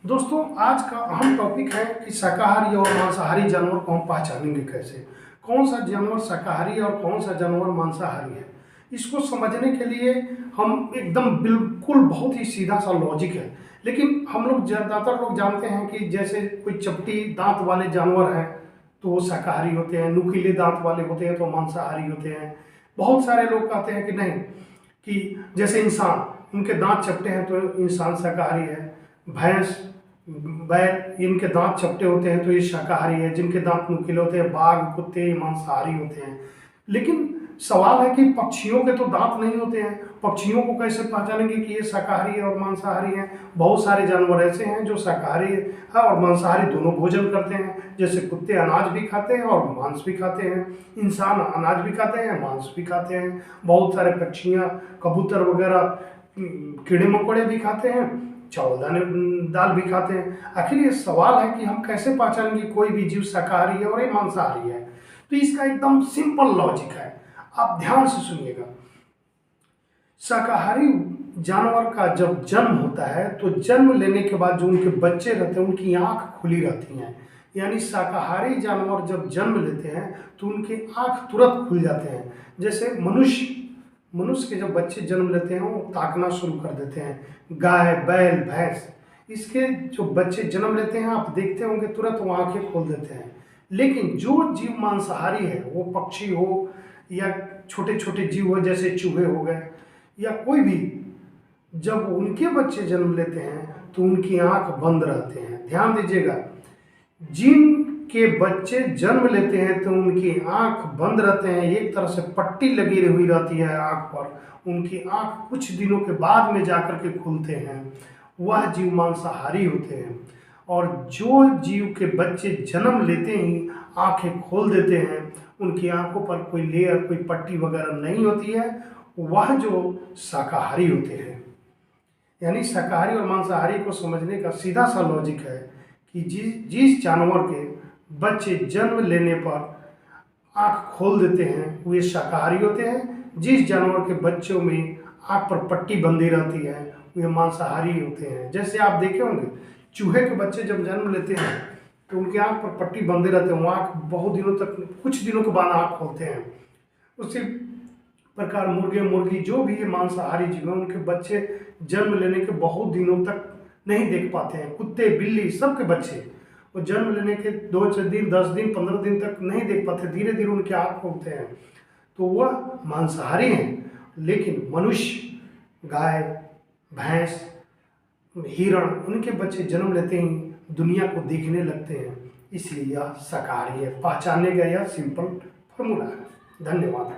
दोस्तों, आज का अहम टॉपिक है कि शाकाहारी और मांसाहारी जानवर को हम पहचानेंगे कैसे। कौन सा जानवर शाकाहारी और कौन सा जानवर मांसाहारी है, इसको समझने के लिए हम एकदम बिल्कुल बहुत ही सीधा सा लॉजिक है। लेकिन हम लोग ज़्यादातर लोग जानते हैं कि जैसे कोई चपटी दांत वाले जानवर हैं तो वो शाकाहारी होते हैं, नुकीले दांत वाले होते हैं तो मांसाहारी होते हैं। बहुत सारे लोग कहते हैं कि नहीं, कि जैसे इंसान, उनके दांत चपटे हैं तो इंसान शाकाहारी है। भैंस, बैल, इनके दांत चपटे होते हैं तो ये शाकाहारी है। जिनके दांत नुकीले होते हैं, बाघ, कुत्ते, ये मांसाहारी होते हैं। लेकिन सवाल है कि पक्षियों के तो दांत नहीं होते हैं, पक्षियों को कैसे पहचानेंगे कि ये शाकाहारी है और मांसाहारी हैं। बहुत सारे जानवर ऐसे हैं जो शाकाहारी है और मांसाहारी दोनों भोजन करते हैं। जैसे कुत्ते अनाज भी खाते हैं और मांस भी खाते हैं, इंसान अनाज भी खाते हैं, मांस भी खाते हैं। बहुत सारे पक्षियाँ, कबूतर वगैरह, कीड़े मकोड़े भी खाते हैं, चावल दाल भी खाते हैं। आखिर ये सवाल है कि हम कैसे पहचानेंगे कोई भी जीव शाकाहारी है और ये मांसाहारी है। तो इसका एकदम सिंपल लॉजिक है, आप ध्यान से सुनिएगा। शाकाहारी जानवर का जब जन्म होता है तो जन्म लेने के बाद जो उनके बच्चे रहते हैं उनकी आंख खुली रहती हैं। यानी शाकाहारी जानवर जब जन्म लेते हैं तो उनकी आंख तुरंत खुल जाते हैं। जैसे मनुष्य के जब बच्चे जन्म लेते हैं वो ताकना शुरू कर देते हैं। गाय, बैल, भैंस, इसके जो बच्चे जन्म लेते हैं आप देखते होंगे तुरंत वो आंखें खोल देते हैं। लेकिन जो जीव मांसाहारी है, वो पक्षी हो या छोटे छोटे जीव हो जैसे चूहे हो गए या कोई भी, जब उनके बच्चे जन्म लेते हैं तो उनकी आंख बंद रहते हैं। ध्यान दीजिएगा, जिनके बच्चे जन्म लेते हैं तो उनकी आंख बंद रहते हैं, एक तरह से पट्टी लगी हुई रहती है आंख पर। उनकी आंख कुछ दिनों के बाद में जाकर के खुलते हैं, वह जीव मांसाहारी होते हैं। और जो जीव के बच्चे जन्म लेते ही आंखें खोल देते हैं, उनकी आंखों पर कोई लेयर, कोई पट्टी वगैरह नहीं होती है, वह जो शाकाहारी होते हैं। यानी शाकाहारी और मांसाहारी को समझने का सीधा सा लॉजिक है कि जिस जानवर के बच्चे जन्म लेने पर आँख खोल देते हैं वे शाकाहारी होते हैं। जिस जानवर के बच्चों में आँख पर पट्टी बंधी रहती है वे मांसाहारी होते हैं। जैसे आप देखे होंगे, चूहे के बच्चे जब जन्म लेते हैं तो उनकी आँख पर पट्टी बंधे रहते हैं, वो आँख बहुत दिनों तक, कुछ दिनों के बाद आँख खोलते हैं। उसी प्रकार मुर्गे, मुर्गी, जो भी ये मांसाहारी जीव हैं, उनके बच्चे जन्म लेने के बहुत दिनों तक नहीं देख पाते हैं। कुत्ते, बिल्ली, सबके बच्चे वो जन्म लेने के 2-4 दिन, 10 दिन, 15 दिन तक नहीं देख पाते, धीरे धीरे उनके आँख खोलते हैं, तो वह मांसाहारी हैं। लेकिन मनुष्य, गाय, भैंस, हिरण, उनके बच्चे जन्म लेते ही दुनिया को देखने लगते हैं, इसलिए यह शाकाहारी है। पहचानने का यह सिंपल फॉर्मूला है। धन्यवाद।